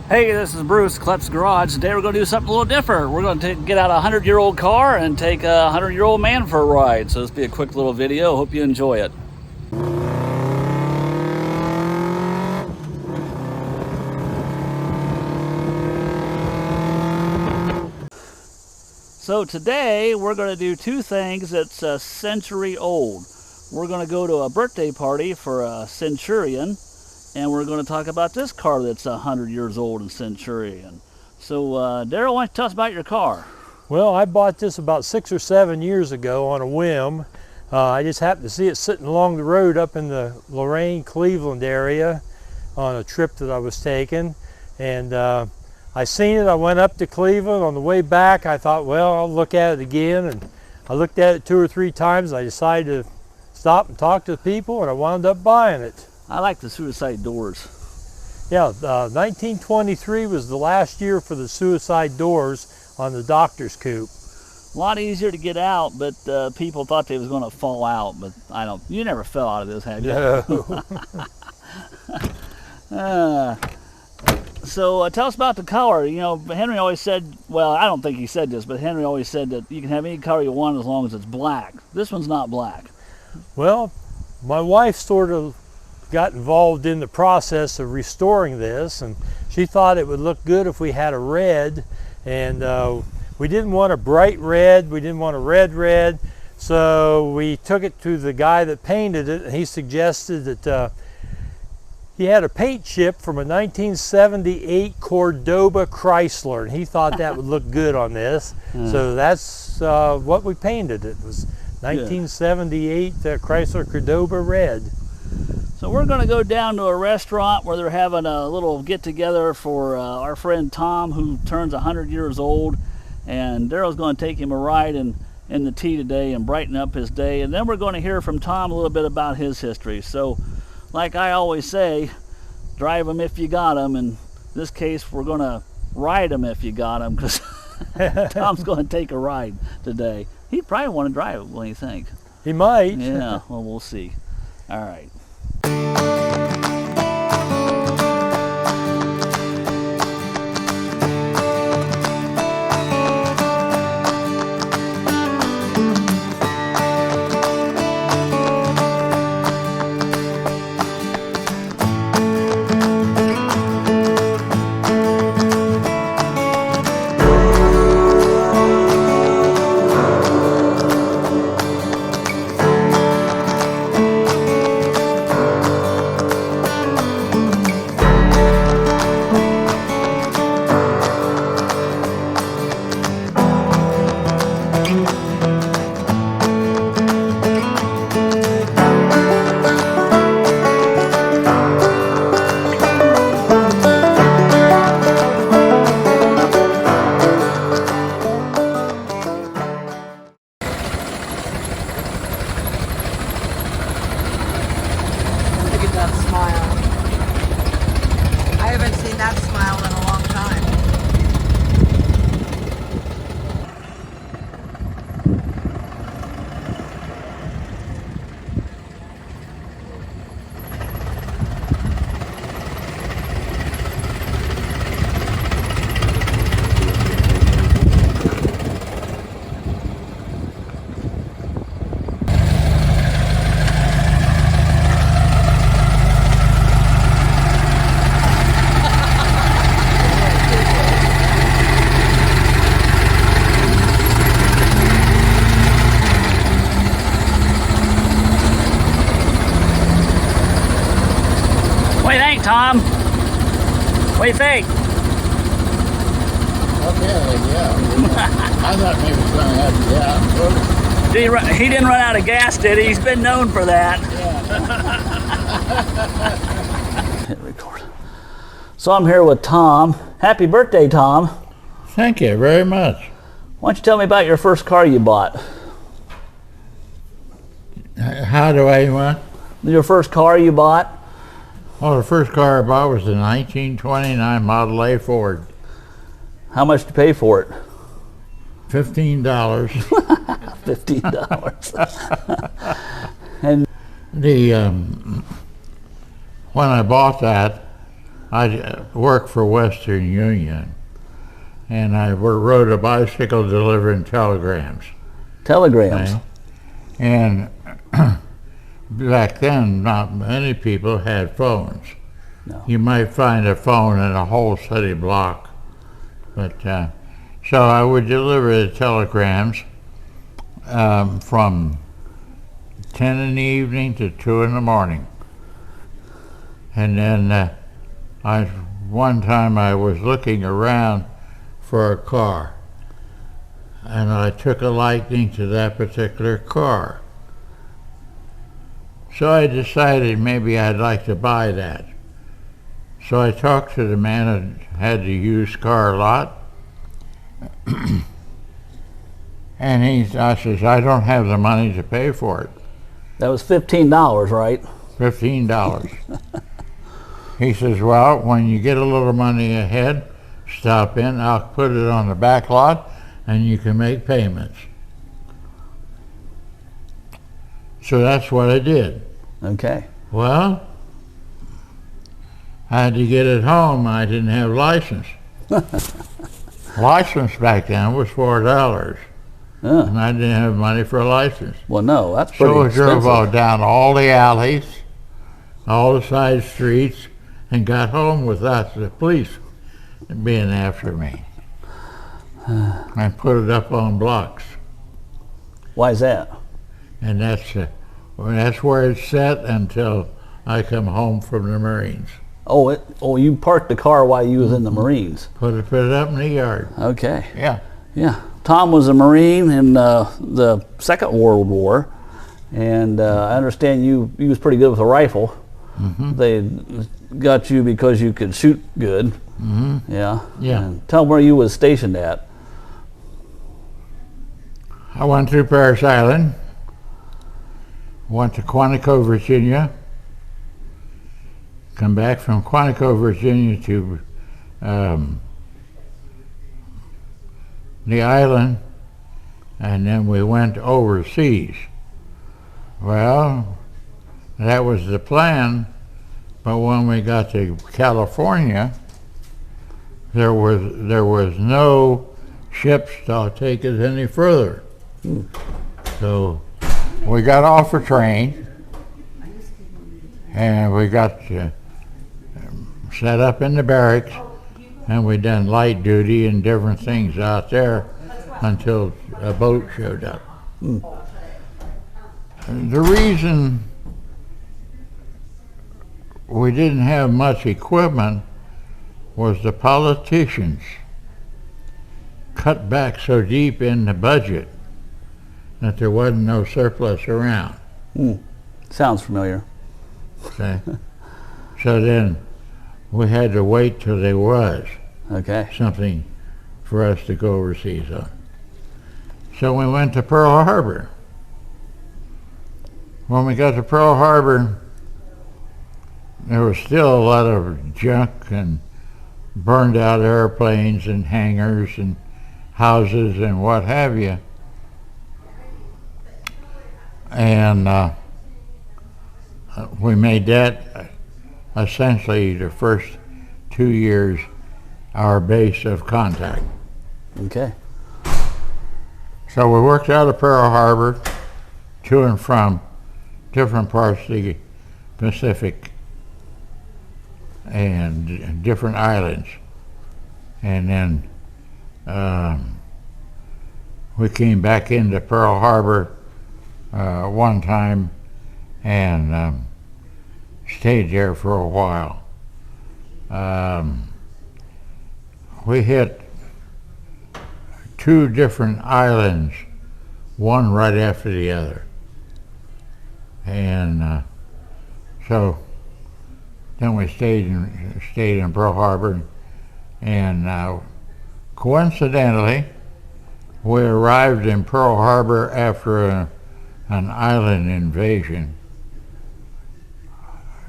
Hey, this is Bruce, Klepp's Garage. Today we're going to do something a little different. We're going to get out a 100-year-old car and take a 100-year-old man for a ride. So this will be a quick little video. Hope you enjoy it. So today we're going to do two things that's a century old. We're going to go to a birthday party for a Centurion, and we're going to talk about this car that's 100 years old in Centurion. So Daryl, why don't you tell us about your car? Well, I bought this about 6 or 7 years ago on a whim. I just happened to see it sitting along the road up in the Lorain, Cleveland area on a trip that I was taking. And I seen it, I went up to Cleveland. On the way back, I thought, well, I'll look at it again. And I looked at it 2 or 3 times. I decided to stop and talk to the people, and I wound up buying it. I like the suicide doors. Yeah, 1923 was the last year for the suicide doors on the doctor's coupe. A lot easier to get out, but people thought they was going to fall out. But I don't. You never fell out of this, have you? No. So tell us about the color. You know, Henry always said, well, I don't think he said this, but Henry always said that you can have any color you want as long as it's black. This one's not black. Well, my wife sort of got involved in the process of restoring this, and she thought it would look good if we had a red, and we didn't want a bright red, we didn't want a red, so we took it to the guy that painted it, and he suggested that he had a paint chip from a 1978 Cordoba Chrysler, and he thought that would look good on this. So that's what we painted. It was 1978 Chrysler Cordoba red. So we're going to go down to a restaurant where they're having a little get-together for our friend Tom, who turns 100 years old, and Daryl's going to take him a ride in the T today and brighten up his day. And then we're going to hear from Tom a little bit about his history. So like I always say, drive them if you got them. In this case, we're going to ride them if you got them, because Tom's going to take a ride today. He'd probably want to drive it, what do you think? He might. Yeah, well, we'll see. All right. What do you think, Tom? What do you think? Okay, yeah. I thought maybe it's going to have, He didn't run out of gas, did he? He's been known for that. Yeah. Hit record. So I'm here with Tom. Happy birthday, Tom. Thank you very much. Why don't you tell me about your first car you bought? How do I want? Your first car you bought? Oh, the first car I bought was a 1929 Model A Ford. How much did you pay for it? $15. $15. And The when I bought that, I worked for Western Union, and I rode a bicycle delivering telegrams. Telegrams. Okay? And back then, not many people had phones. No. You might find a phone in a whole city block. But so I would deliver the telegrams from 10 in the evening to 2 in the morning. And then one time I was looking around for a car, and I took a liking to that particular car. So I decided maybe I'd like to buy that. So I talked to the man who had the used car lot, and I says, I don't have the money to pay for it. That was $15, right? $15. He says, well, when you get a little money ahead, stop in, I'll put it on the back lot, and you can make payments. So that's what I did. Okay. Well, I had to get it home. I didn't have license. License back then was $4, and I didn't have money for a license. Well, no, that's pretty So I expensive. drove down all the alleys, all the side streets, and got home without the police being after me. I put it up on blocks, Why is that? and that's where it's set until I come home from the Marines. Oh, you parked the car while you was in the Marines. Put it up in the yard. Okay. Yeah. Yeah. Tom was a Marine in the Second World War, and I understand you was pretty good with a rifle. Mm-hmm. They got you because you could shoot good. Mm-hmm. Yeah. Yeah. And tell them where you was stationed at. I went to Parris Island, went to Quantico, Virginia, come back from Quantico, Virginia to the island, and then we went overseas. Well, that was the plan, but when we got to California, there was no ships to take us any further. So we got off a train, and we got set up in the barracks, and we done light duty and different things out there until a boat showed up. The reason we didn't have much equipment was the politicians cut back so deep in the budget that there wasn't no surplus around. Sounds familiar. Okay? So then we had to wait till there was Okay. something for us to go overseas on. So we went to Pearl Harbor. When we got to Pearl Harbor, there was still a lot of junk and burned out airplanes and hangars and houses and what have you. And we made that essentially the first 2 years our base of contact. Okay. So we worked out of Pearl Harbor to and from different parts of the Pacific and different islands. And then we came back into Pearl Harbor one time and stayed there for a while. We hit 2 different islands, one right after the other. And so then we stayed in Pearl Harbor, and coincidentally, we arrived in Pearl Harbor after an island invasion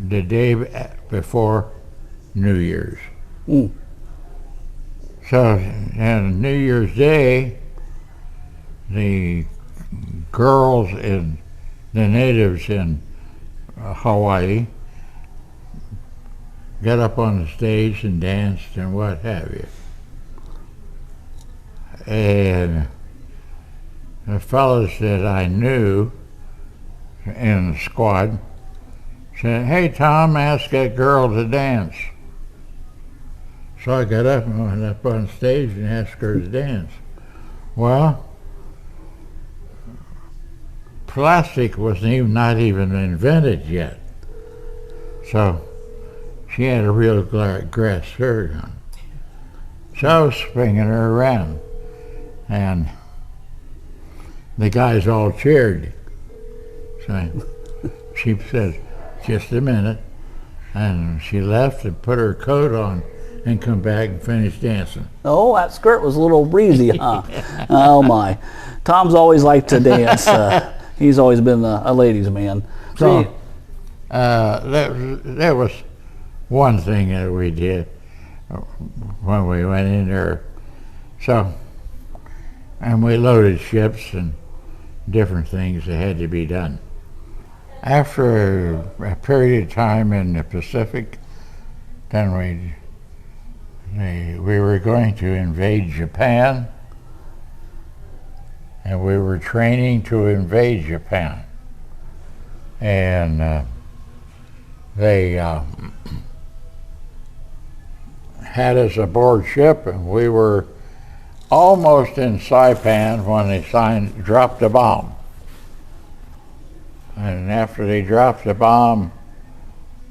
the day before New Year's. So on New Year's Day, the girls in the natives in Hawaii got up on the stage and danced and what have you. And the fellows that I knew in the squad said, "Hey, Tom, ask that girl to dance." So I got up and went up on stage and asked her to dance. Well, plastic was not even invented yet. So she had a real grass skirt on. So I was swinging her around, and the guys all cheered. So she said, "Just a minute," and she left and put her coat on and come back and finish dancing. Oh, that skirt was a little breezy, huh? Oh my. Tom's always liked to dance. He's always been a ladies' man. So that was one thing that we did when we went in there. So, and we loaded ships and different things that had to be done. After a period of time in the Pacific, then we were going to invade Japan, and we were training to invade Japan. And they had us aboard ship, and we were almost in Saipan when they dropped a bomb. And after they dropped the bomb,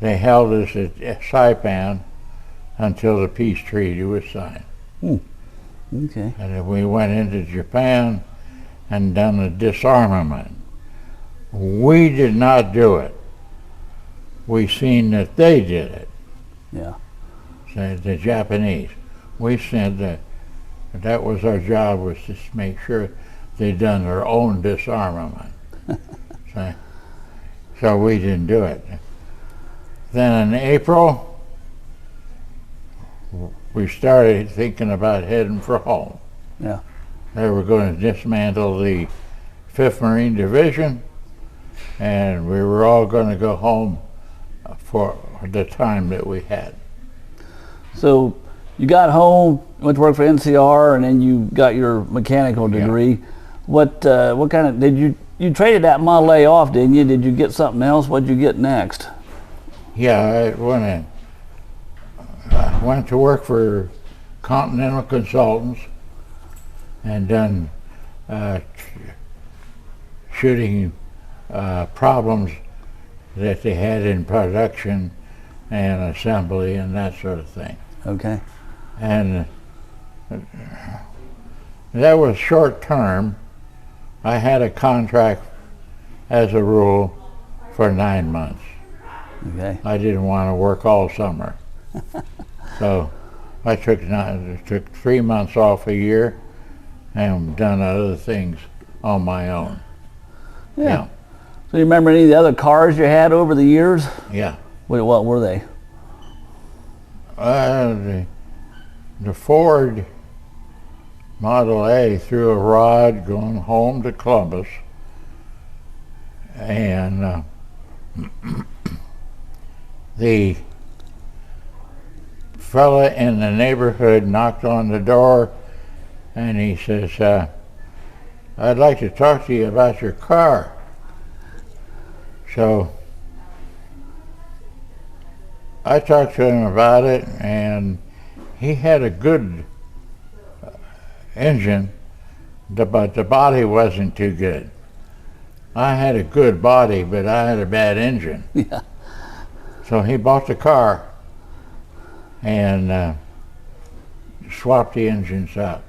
they held us at Saipan until the peace treaty was signed. Okay. And then we went into Japan and done a disarmament. We did not do it. We seen that they did it. Yeah. So the Japanese. We said that was our job, was to make sure they done their own disarmament. So we didn't do it. Then in April, we started thinking about heading for home. Yeah. They were going to dismantle the 5th Marine Division, and we were all going to go home for the time that we had. So you got home, went to work for NCR, and then you got your mechanical degree. Yeah. What kind of, you traded that Model A off, didn't you? Did you get something else? What did you get next? Yeah, I went to work for Continental Consultants and done shooting problems that they had in production and assembly and that sort of thing. Okay. And that was short term. I had a contract, as a rule, for 9 months. Okay. I didn't want to work all summer. So I took 3 months off a year and done other things on my own. Yeah. So you remember any of the other cars you had over the years? Yeah. What were they? The Ford Model A threw a rod going home to Columbus, and the fella in the neighborhood knocked on the door, and he says, "I'd like to talk to you about your car." So I talked to him about it, and he had a good engine, but the body wasn't too good. I had a good body, but I had a bad engine. Yeah. So he bought the car and swapped the engines out.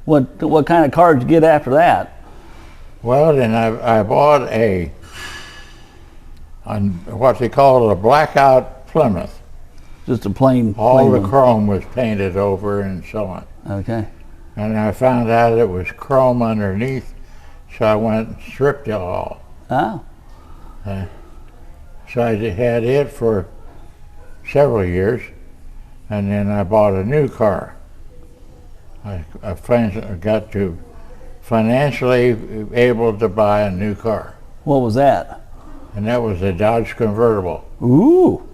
What kind of car did you get after that? Well, then I bought what they call a blackout Plymouth. Just a plain All the one. chrome was painted over and so on. Okay. And I found out it was chrome underneath, so I went and stripped it all. Oh. So I had it for several years, and then I bought a new car. I got to financially able to buy a new car, What was that? and that was a Dodge convertible. Ooh.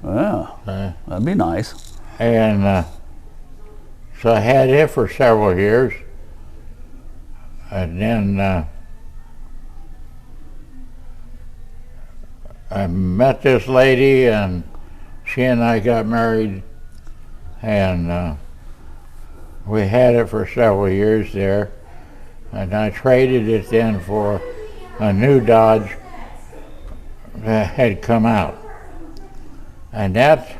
Yeah, that'd be nice. And so I had it for several years. And then I met this lady, and she and I got married, and we had it for several years there. And I traded it then for a new Dodge that had come out. And that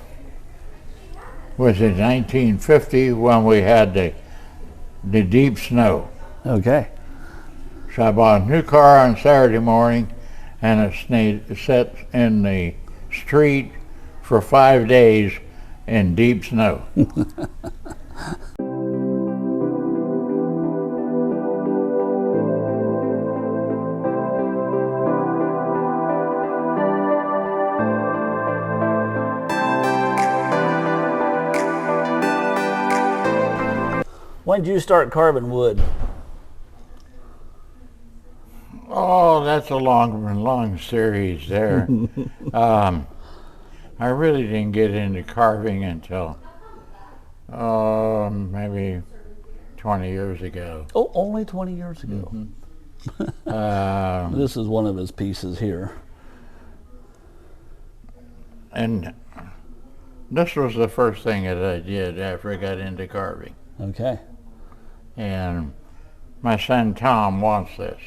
was in 1950 when we had the deep snow. Okay. So I bought a new car on Saturday morning, and it sat in the street for 5 days in deep snow. When did you start carving wood? Oh, that's a long series there. I really didn't get into carving until maybe 20 years ago. Oh, only 20 years ago. This is one of his pieces here. And this was the first thing that I did after I got into carving. Okay. And my son Tom wants this.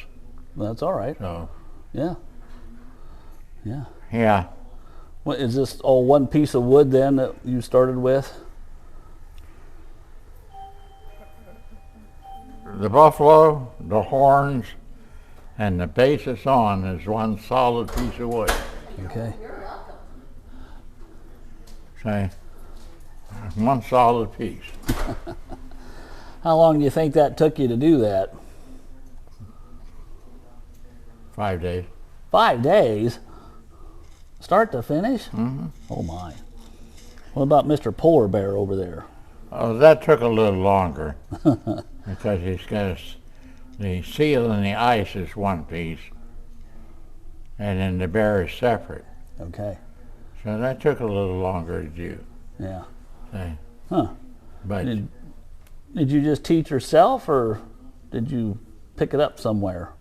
That's all right. So, Yeah. Yeah. yeah. What, is this all one piece of wood then that you started with? The buffalo, the horns, and the base it's on is one solid piece of wood. Okay. So, one solid piece. How long do you think that took you to do that? 5 days. 5 days? Start to finish? Mm-hmm. Oh my. What about Mr. Polar Bear over there? Oh, that took a little longer because he's got the seal and the ice is one piece, and then the bear is separate. Okay. So that took a little longer to do. Yeah. So, Huh. but Did you just teach yourself, or did you pick it up somewhere?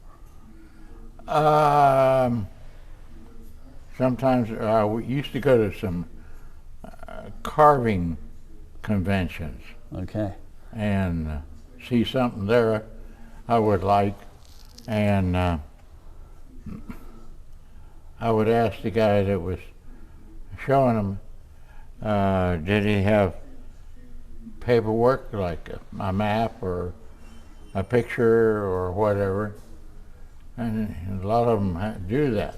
sometimes we used to go to some carving conventions Okay. and see something there I would like, and I would ask the guy that was showing them, did he have paperwork like a map or a picture or whatever, and a lot of them do that,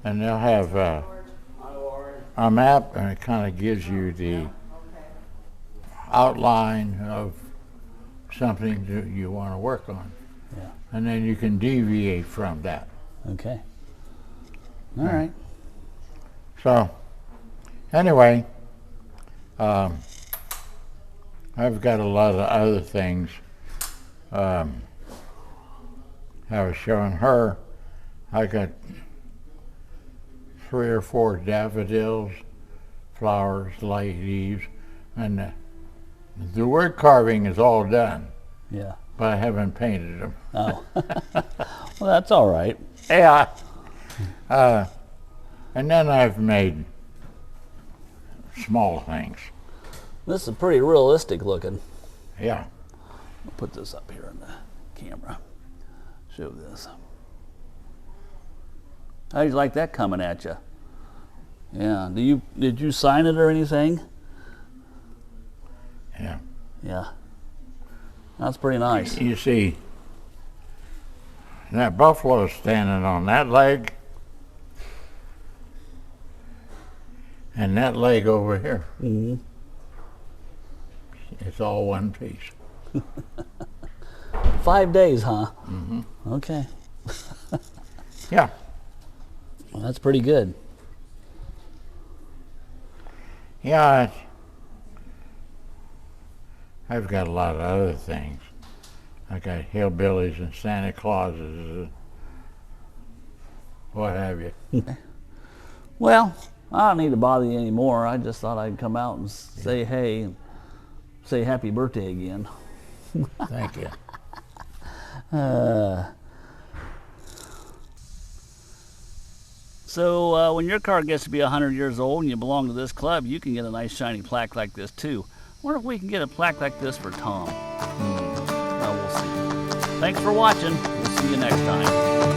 and they'll have a map, and it kind of gives you the outline of something that you want to work on. Yeah. And then you can deviate from that. Okay. All right. So, anyway, I've got a lot of other things. I was showing her, I got 3 or 4 daffodils, flowers, light leaves, and the wood carving is all done, Yeah. but I haven't painted them. Oh. Well, that's all right. Yeah. And then I've made small things. This is pretty realistic looking. Yeah. I'll put this up here in the camera. Show this. How do you like that coming at you? Yeah. Did you sign it or anything? Yeah. Yeah. That's pretty nice. You see, that buffalo standing on that leg, and that leg over here. Mm-hmm. It's all one piece. 5 days, huh? Mm-hmm. Okay. Yeah. Well, that's pretty good. Yeah. I've got a lot of other things. I got hillbillies and Santa Clauses, what have you. Well, I don't need to bother you anymore. I just thought I'd come out and say hey, and say happy birthday again. Thank you. So when your car gets to be 100 years old and you belong to this club, you can get a nice shiny plaque like this too. Wonder if we can get a plaque like this for Tom. We'll see. Thanks for watching. We'll see you next time.